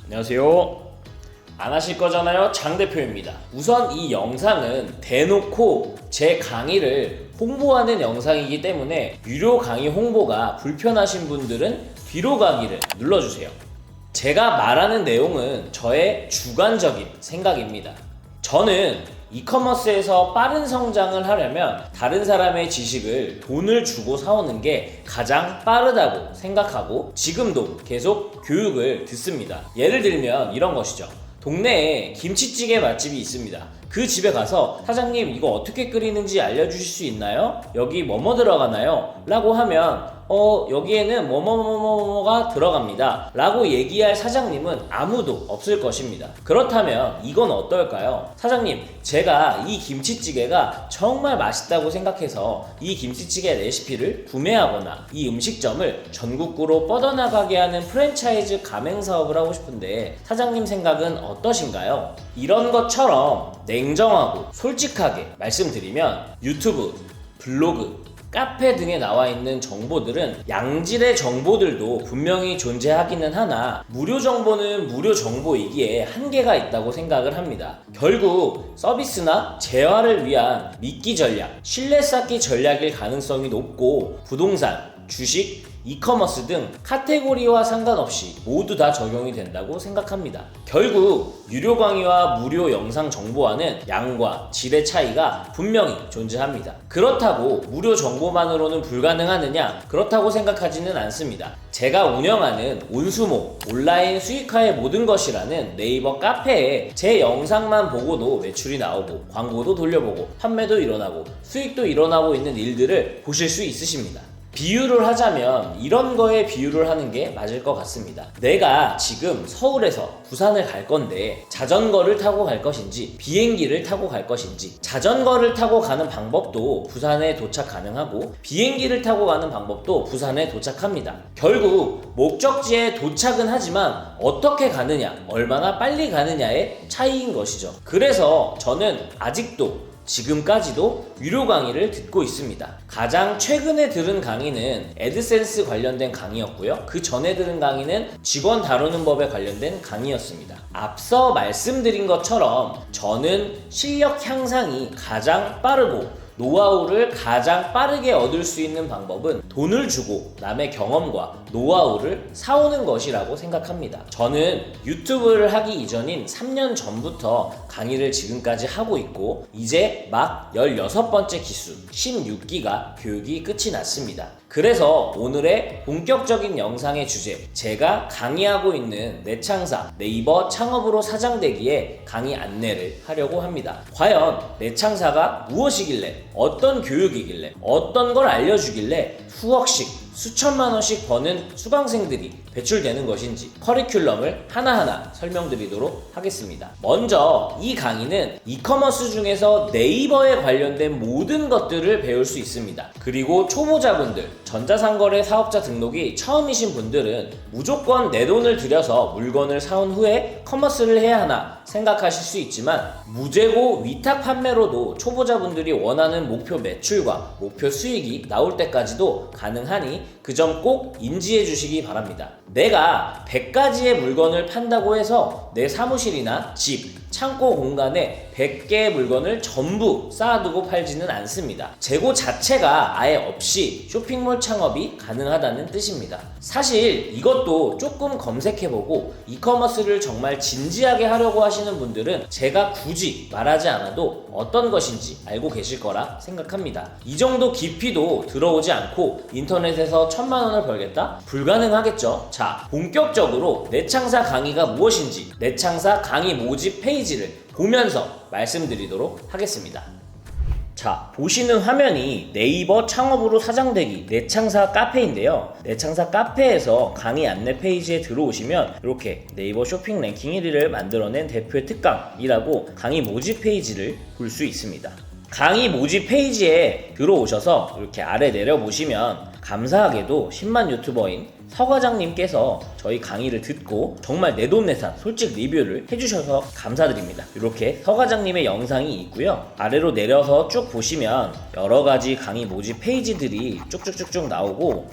안녕하세요. 안 하실 거잖아요. 장 대표입니다. 우선 이 영상은 대놓고 제 강의를 홍보하는 영상이기 때문에 유료 강의 홍보가 불편하신 분들은 뒤로 가기를 눌러주세요. 제가 말하는 내용은 저의 주관적인 생각입니다. 저는 이커머스에서 빠른 성장을 하려면 다른 사람의 지식을 돈을 주고 사오는 게 가장 빠르다고 생각하고 지금도 계속 교육을 듣습니다. 예를 들면 이런 것이죠. 동네에 김치찌개 맛집이 있습니다. 그 집에 가서 사장님 이거 어떻게 끓이는지 알려주실 수 있나요? 여기 뭐뭐 들어가나요? 라고 하면 여기에는 뭐뭐뭐뭐가 들어갑니다 라고 얘기할 사장님은 아무도 없을 것입니다. 그렇다면 이건 어떨까요? 사장님, 제가 이 김치찌개가 정말 맛있다고 생각해서 이 김치찌개 레시피를 구매하거나 이 음식점을 전국구로 뻗어나가게 하는 프랜차이즈 가맹 사업을 하고 싶은데 사장님 생각은 어떠신가요? 이런 것처럼 냉정하고 솔직하게 말씀드리면 유튜브, 블로그, 카페 등에 나와 있는 정보들은 양질의 정보들도 분명히 존재하기는 하나 무료 정보는 무료 정보이기에 한계가 있다고 생각을 합니다. 결국 서비스나 재화를 위한 미끼 전략, 신뢰 쌓기 전략일 가능성이 높고 부동산, 주식, 이커머스 등 카테고리와 상관없이 모두 다 적용이 된다고 생각합니다. 결국 유료 강의와 무료 영상 정보와는 양과 질의 차이가 분명히 존재합니다. 그렇다고 무료 정보만으로는 불가능하느냐? 그렇다고 생각하지는 않습니다. 제가 운영하는 온수모 온라인 수익화의 모든 것이라는 네이버 카페에 제 영상만 보고도 매출이 나오고 광고도 돌려보고 판매도 일어나고 수익도 일어나고 있는 일들을 보실 수 있으십니다. 비유를 하자면 이런 거에 비유를 하는 게 맞을 것 같습니다. 내가 지금 서울에서 부산을 갈 건데 자전거를 타고 갈 것인지 비행기를 타고 갈 것인지 자전거를 타고 가는 방법도 부산에 도착 가능하고 비행기를 타고 가는 방법도 부산에 도착합니다. 결국 목적지에 도착은 하지만 어떻게 가느냐, 얼마나 빨리 가느냐의 차이인 것이죠. 그래서 저는 아직도 지금까지도 유료 강의를 듣고 있습니다. 가장 최근에 들은 강의는 애드센스 관련된 강의였고요. 그 전에 들은 강의는 직원 다루는 법에 관련된 강의였습니다. 앞서 말씀드린 것처럼 저는 실력 향상이 가장 빠르고 노하우를 가장 빠르게 얻을 수 있는 방법은 돈을 주고 남의 경험과 노하우를 사오는 것이라고 생각합니다. 저는 유튜브를 하기 이전인 3년 전부터 강의를 지금까지 하고 있고 이제 막 16번째 기수 16기가 교육이 끝이 났습니다. 그래서 오늘의 본격적인 영상의 주제, 제가 강의하고 있는 내창사 네이버 창업으로 사장되기에 강의 안내를 하려고 합니다. 과연 내창사가 무엇이길래, 어떤 교육이길래, 어떤 걸 알려주길래 수억씩, 수천만 원씩 버는 수강생들이 배출되는 것인지 커리큘럼을 하나하나 설명드리도록 하겠습니다. 먼저 이 강의는 이커머스 중에서 네이버에 관련된 모든 것들을 배울 수 있습니다. 그리고 초보자분들, 전자상거래 사업자 등록이 처음이신 분들은 무조건 내 돈을 들여서 물건을 사온 후에 커머스를 해야 하나 생각하실 수 있지만 무재고 위탁 판매로도 초보자분들이 원하는 목표 매출과 목표 수익이 나올 때까지도 가능하니 그 점 꼭 인지해 주시기 바랍니다. 내가 100가지의 물건을 판다고 해서 내 사무실이나 집, 창고 공간에 100개의 물건을 전부 쌓아두고 팔지는 않습니다. 재고 자체가 아예 없이 쇼핑몰 창업이 가능하다는 뜻입니다. 사실 이것도 조금 검색해보고 이커머스를 정말 진지하게 하려고 하시는 분들은 제가 굳이 말하지 않아도 어떤 것인지 알고 계실 거라 생각합니다. 이 정도 깊이도 들어오지 않고 인터넷에서 1000만 원을 벌겠다? 불가능하겠죠? 자, 본격적으로 내창사 강의가 무엇인지 내창사 강의 모집 페이지를 보면서 말씀드리도록 하겠습니다. 자, 보시는 화면이 네이버 창업으로 사장되기 내창사 카페인데요. 내창사 카페에서 강의 안내 페이지에 들어오시면 이렇게 네이버 쇼핑 랭킹 1위를 만들어낸 대표의 특강이라고 강의 모집 페이지를 볼 수 있습니다. 강의 모집 페이지에 들어오셔서 이렇게 아래 내려보시면 감사하게도 10만 유튜버인 서 과장님께서 저희 강의를 듣고 정말 내돈내산 솔직 리뷰를 해주셔서 감사드립니다. 이렇게 서 과장님의 영상이 있고요. 아래로 내려서 쭉 보시면 여러가지 강의 모집 페이지들이 쭉쭉쭉쭉 나오고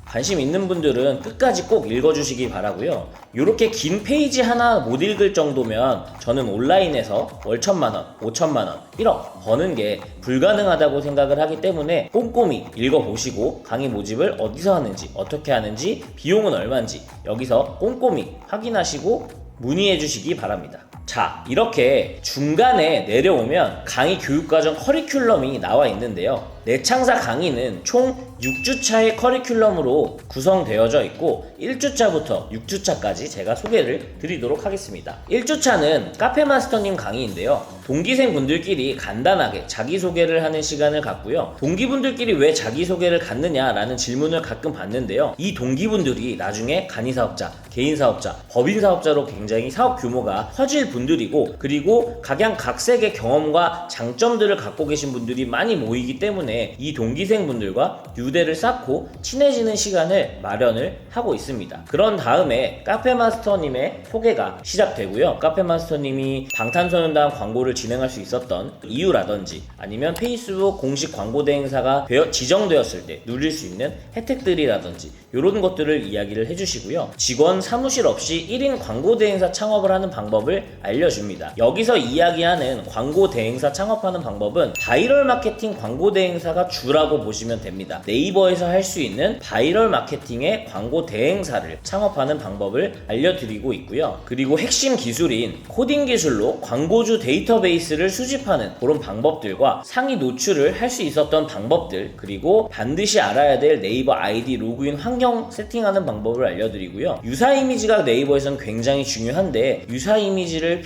관심 있는 분들은 끝까지 꼭 읽어주시기 바라고요. 이렇게 긴 페이지 하나 못 읽을 정도면 저는 온라인에서 월 1,000만원, 5,000만원, 1억 버는 게 불가능하다고 생각을 하기 때문에 꼼꼼히 읽어보시고 강의 모집을 어디서 하는지, 어떻게 하는지, 비용은 얼마인지 여기서 꼼꼼히 확인하시고 문의해 주시기 바랍니다. 자, 이렇게 중간에 내려오면 강의 교육과정 커리큘럼이 나와 있는데요. 내창사 강의는 총 6주차의 커리큘럼으로 구성되어져 있고 1주차부터 6주차까지 제가 소개를 드리도록 하겠습니다. 1주차는 카페마스터님 강의인데요. 동기생 분들끼리 간단하게 자기소개를 하는 시간을 갖고요. 동기분들끼리 왜 자기소개를 갖느냐라는 질문을 가끔 받는데요. 이 동기분들이 나중에 간이사업자, 개인사업자, 법인사업자로 굉장히 사업 규모가 커질 분들이고, 그리고 각양각색의 경험과 장점들을 갖고 계신 분들이 많이 모이기 때문에 이 동기생 분들과 유대를 쌓고 친해지는 시간을 마련을 하고 있습니다. 그런 다음에 카페마스터님의 소개가 시작되고요. 카페마스터님이 방탄소년단 광고를 진행할 수 있었던 이유라든지 아니면 페이스북 공식 광고 대행사가 지정되었을 때 누릴 수 있는 혜택들이라든지 이런 것들을 이야기를 해주시고요. 직원 사무실 없이 1인 광고 대행사 창업을 하는 방법을 알려줍니다. 여기서 이야기하는 광고 대행사 창업하는 방법은 바이럴 마케팅 광고 대행사가 주라고 보시면 됩니다. 네이버에서 할 수 있는 바이럴 마케팅의 광고 대행사를 창업하는 방법을 알려드리고 있고요. 그리고 핵심 기술인 코딩 기술로 광고주 데이터베이스를 수집하는 그런 방법들과 상위 노출을 할 수 있었던 방법들, 그리고 반드시 알아야 될 네이버 아이디 로그인 환경 세팅하는 방법을 알려드리고요. 유사 이미지가 네이버에서는 굉장히 중요한데 유사 이미지를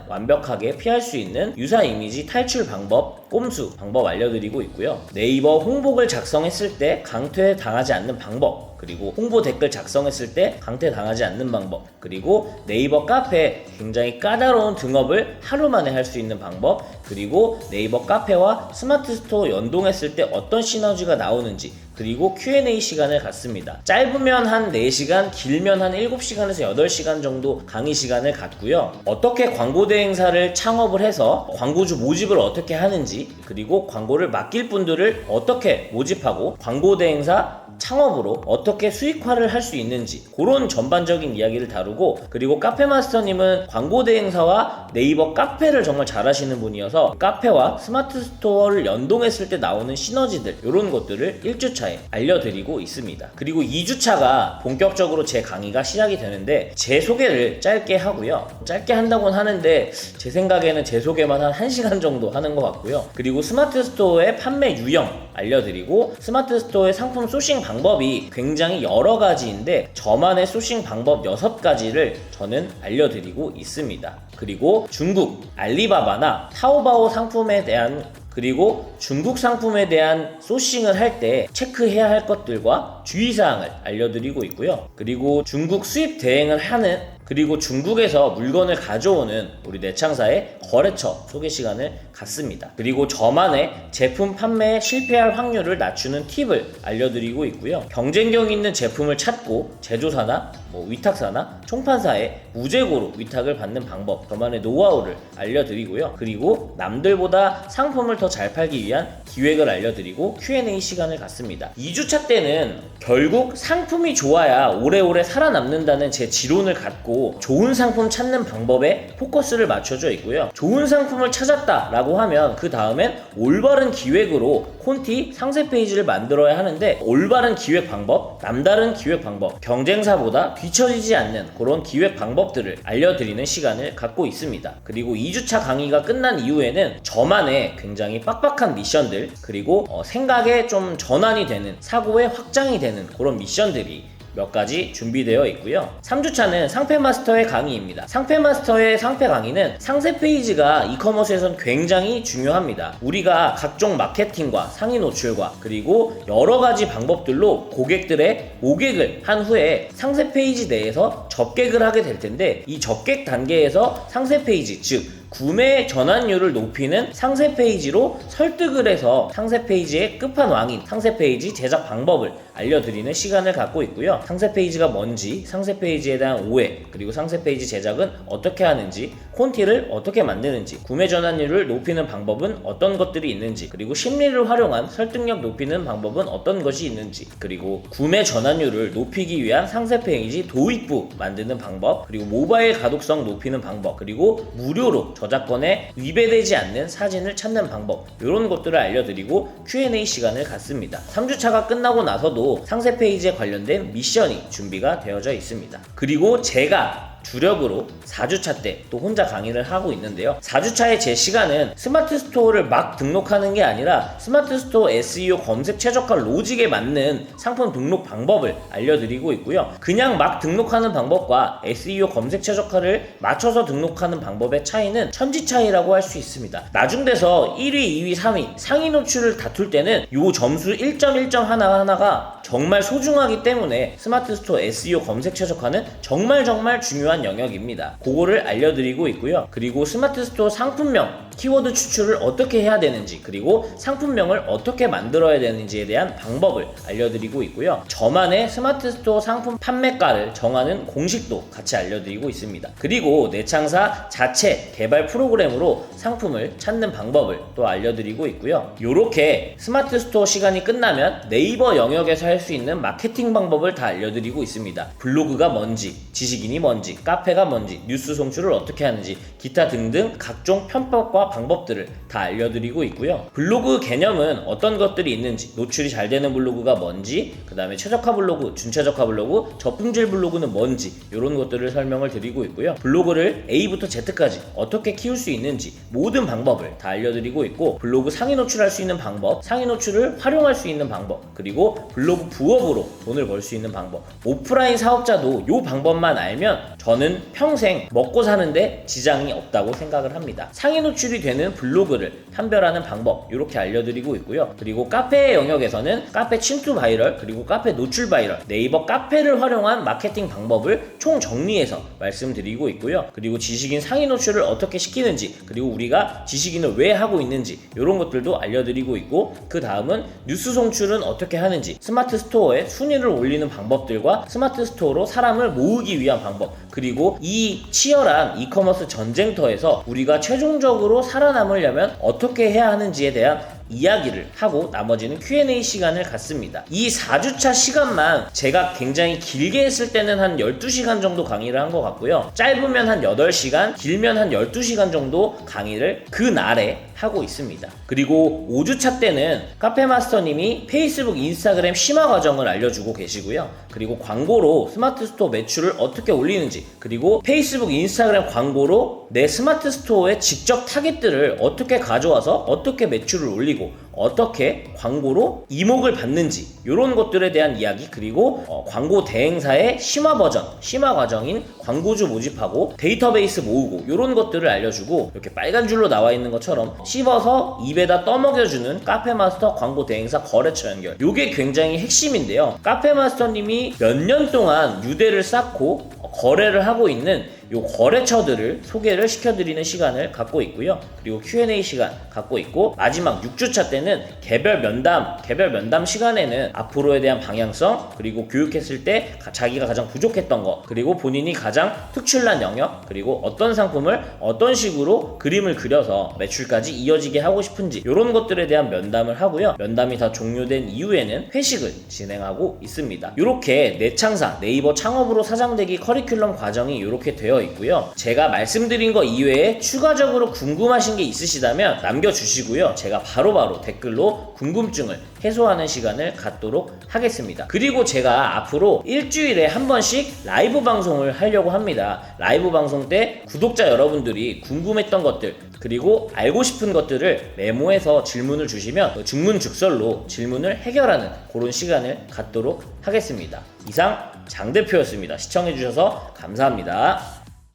완벽하게 피할 수 있는 유사 이미지 탈출 방법, 꼼수 방법 알려드리고 있고요. 네이버 홍보글 작성했을 때 강퇴 당하지 않는 방법, 그리고 홍보 댓글 작성했을 때 강퇴 당하지 않는 방법, 그리고 네이버 카페 굉장히 까다로운 등업을 하루 만에 할 수 있는 방법, 그리고 네이버 카페와 스마트 스토어 연동했을 때 어떤 시너지가 나오는지, 그리고 Q&A 시간을 갖습니다. 짧으면 한 4시간, 길면 한 7시간에서 8시간 정도 강의 시간을 갖고요. 어떻게 광고 대행사를 창업을 해서 광고주 모집을 어떻게 하는지, 그리고 광고를 맡길 분들을 어떻게 모집하고 광고 대행사 창업으로 어떻게 수익화를 할 수 있는지 그런 전반적인 이야기를 다루고, 그리고 카페마스터님은 광고 대행사와 네이버 카페를 정말 잘하시는 분이어서 카페와 스마트 스토어를 연동했을 때 나오는 시너지들, 이런 것들을 1주차에 알려드리고 있습니다. 그리고 2주차가 본격적으로 제 강의가 시작이 되는데 제 소개를 짧게 하고요. 짧게 한다고는 하는데 제 생각에는 제 소개만 한 1시간 정도 하는 것 같고요. 그리고 스마트 스토어의 판매 유형 알려드리고, 스마트 스토어의 상품 소싱 방법이 굉장히 여러 가지인데 저만의 소싱 방법 6가지를 저는 알려드리고 있습니다. 그리고 중국 알리바바나 타오바오 상품에 대한, 그리고 중국 상품에 대한 소싱을 할 때 체크해야 할 것들과 주의사항을 알려드리고 있고요. 그리고 중국 수입 대행을 하는, 그리고 중국에서 물건을 가져오는 우리 내창사의 거래처 소개 시간을 갖습니다. 그리고 저만의 제품 판매에 실패할 확률을 낮추는 팁을 알려드리고 있고요. 경쟁력 있는 제품을 찾고 제조사나 위탁사나 총판사에 무재고로 위탁을 받는 방법, 저만의 노하우를 알려드리고요. 그리고 남들보다 상품을 더 잘 팔기 위한 기획을 알려드리고 Q&A 시간을 갖습니다. 2주차 때는 결국 상품이 좋아야 오래오래 살아남는다는 제 지론을 갖고 좋은 상품 찾는 방법에 포커스를 맞춰져 있고요. 좋은 상품을 찾았다라고 하면 그 다음엔 올바른 기획으로 콘티 상세 페이지를 만들어야 하는데, 올바른 기획 방법, 남다른 기획 방법, 경쟁사보다 뒤처지지 않는 그런 기획 방법들을 알려드리는 시간을 갖고 있습니다. 그리고 2주차 강의가 끝난 이후에는 저만의 굉장히 빡빡한 미션들, 그리고 생각에 좀 전환이 되는, 사고의 확장이 되는 그런 미션들이 몇 가지 준비되어 있고요. 3주차는 상패마스터의 강의입니다. 상패마스터의 상패 강의는 상세 페이지가 이커머스에선 굉장히 중요합니다. 우리가 각종 마케팅과 상위 노출과 그리고 여러 가지 방법들로 고객들의 모객을 한 후에 상세 페이지 내에서 접객을 하게 될 텐데, 이 접객 단계에서 상세 페이지, 즉 구매 전환율을 높이는 상세 페이지로 설득을 해서 상세 페이지의 끝판왕인 상세 페이지 제작 방법을 알려드리는 시간을 갖고 있고요. 상세 페이지가 뭔지, 상세 페이지에 대한 오해, 그리고 상세 페이지 제작은 어떻게 하는지, 콘티를 어떻게 만드는지, 구매 전환율을 높이는 방법은 어떤 것들이 있는지, 그리고 심리를 활용한 설득력 높이는 방법은 어떤 것이 있는지, 그리고 구매 전환율을 높이기 위한 상세 페이지 도입부 만드는 방법, 그리고 모바일 가독성 높이는 방법, 그리고 무료로 저작권에 위배되지 않는 사진을 찾는 방법, 이런 것들을 알려드리고 Q&A 시간을 갖습니다. 3주차가 끝나고 나서도 상세 페이지에 관련된 미션이 준비가 되어져 있습니다. 그리고 제가 주력으로 4주차 때 또 혼자 강의를 하고 있는데요. 4주차의 제 시간은 스마트 스토어를 막 등록하는 게 아니라 스마트 스토어 SEO 검색 최적화 로직에 맞는 상품 등록 방법을 알려드리고 있고요. 그냥 막 등록하는 방법과 SEO 검색 최적화를 맞춰서 등록하는 방법의 차이는 천지 차이라고 할 수 있습니다. 나중돼서 1위, 2위, 3위 상위 노출을 다툴 때는 요 점수 1.1점 하나하나가 정말 소중하기 때문에 스마트 스토어 SEO 검색 최적화는 정말 중요한 영역입니다. 그거를 알려드리고 있고요. 그리고 스마트 스토어 상품명 키워드 추출을 어떻게 해야 되는지, 그리고 상품명을 어떻게 만들어야 되는지에 대한 방법을 알려드리고 있고요. 저만의 스마트 스토어 상품 판매가를 정하는 공식도 같이 알려드리고 있습니다. 그리고 내창사 자체 개발 프로그램으로 상품을 찾는 방법을 또 알려드리고 있고요. 요렇게 스마트 스토어 시간이 끝나면 네이버 영역에서 할 수 있는 마케팅 방법을 다 알려드리고 있습니다. 블로그가 뭔지, 지식인이 뭔지, 카페가 뭔지, 뉴스 송출을 어떻게 하는지, 기타 등등 각종 편법과 방법들을 다 알려드리고 있고요. 블로그 개념은 어떤 것들이 있는지, 노출이 잘 되는 블로그가 뭔지, 그 다음에 최적화 블로그, 준최적화 블로그, 저품질 블로그는 뭔지, 이런 것들을 설명을 드리고 있고요. 블로그를 A부터 Z까지 어떻게 키울 수 있는지 모든 방법을 다 알려드리고 있고, 블로그 상위 노출할 수 있는 방법, 상위 노출을 활용할 수 있는 방법, 그리고 블로그 부업으로 돈을 벌 수 있는 방법, 오프라인 사업자도 이 방법만 알면 저는 평생 먹고 사는데 지장이 없다고 생각을 합니다. 상위 노출이 되는 블로그를 판별하는 방법, 이렇게 알려드리고 있고요. 그리고 카페 영역에서는 카페 침투 바이럴, 그리고 카페 노출 바이럴, 네이버 카페를 활용한 마케팅 방법을 총 정리해서 말씀드리고 있고요. 그리고 지식인 상위 노출을 어떻게 시키는지, 그리고 우리가 지식인을 왜 하고 있는지, 이런 것들도 알려드리고 있고, 그 다음은 뉴스 송출은 어떻게 하는지, 스마트 스토어에 순위를 올리는 방법들과 스마트 스토어로 사람을 모으기 위한 방법, 그리고 이 치열한 이커머스 전쟁터에서 우리가 최종적으로 살아남으려면 어떻게 해야 하는지에 대한 이야기를 하고 나머지는 Q&A 시간을 갖습니다. 이 4주차 시간만 제가 굉장히 길게 했을 때는 한 12시간 정도 강의를 한 것 같고요. 짧으면 한 8시간, 길면 한 12시간 정도 강의를 그 날에 하고 있습니다. 그리고 5주차 때는 카페마스터님이 페이스북, 인스타그램 심화 과정을 알려주고 계시고요. 그리고 광고로 스마트 스토어 매출을 어떻게 올리는지, 그리고 페이스북, 인스타그램 광고로 내 스마트 스토어에 직접 타깃들을 어떻게 가져와서 어떻게 매출을 올리고 어떻게 광고로 이목을 받는지, 이런 것들에 대한 이야기, 그리고 광고 대행사의 심화 버전, 심화 과정인 광고주 모집하고 데이터베이스 모으고, 이런 것들을 알려주고, 이렇게 빨간 줄로 나와 있는 것처럼 씹어서 입에다 떠먹여주는 카페마스터 광고 대행사 거래처 연결, 이게 굉장히 핵심인데요. 카페마스터님이 몇 년 동안 유대를 쌓고 거래를 하고 있는 요 거래처들을 소개를 시켜드리는 시간을 갖고 있고요. 그리고 Q&A 시간 갖고 있고, 마지막 6주차 때는 개별 면담 시간에는 앞으로에 대한 방향성, 그리고 교육했을 때 자기가 가장 부족했던 거, 그리고 본인이 가장 특출난 영역, 그리고 어떤 상품을 어떤 식으로 그림을 그려서 매출까지 이어지게 하고 싶은지, 이런 것들에 대한 면담을 하고요. 면담이 다 종료된 이후에는 회식을 진행하고 있습니다. 이렇게 내창사, 네이버 창업으로 사장되기 커리큘럼 과정이 이렇게 되어 있고요. 제가 말씀드린 거 이외에 추가적으로 궁금하신 게 있으시다면 남겨주시고요. 제가 바로바로 댓글로 궁금증을 해소하는 시간을 갖도록 하겠습니다. 그리고 제가 앞으로 일주일에 한 번씩 라이브 방송을 하려고 합니다. 라이브 방송 때 구독자 여러분들이 궁금했던 것들, 그리고 알고 싶은 것들을 메모해서 질문을 주시면 즉문즉설로 질문을 해결하는 그런 시간을 갖도록 하겠습니다. 이상 장 대표였습니다. 시청해주셔서 감사합니다.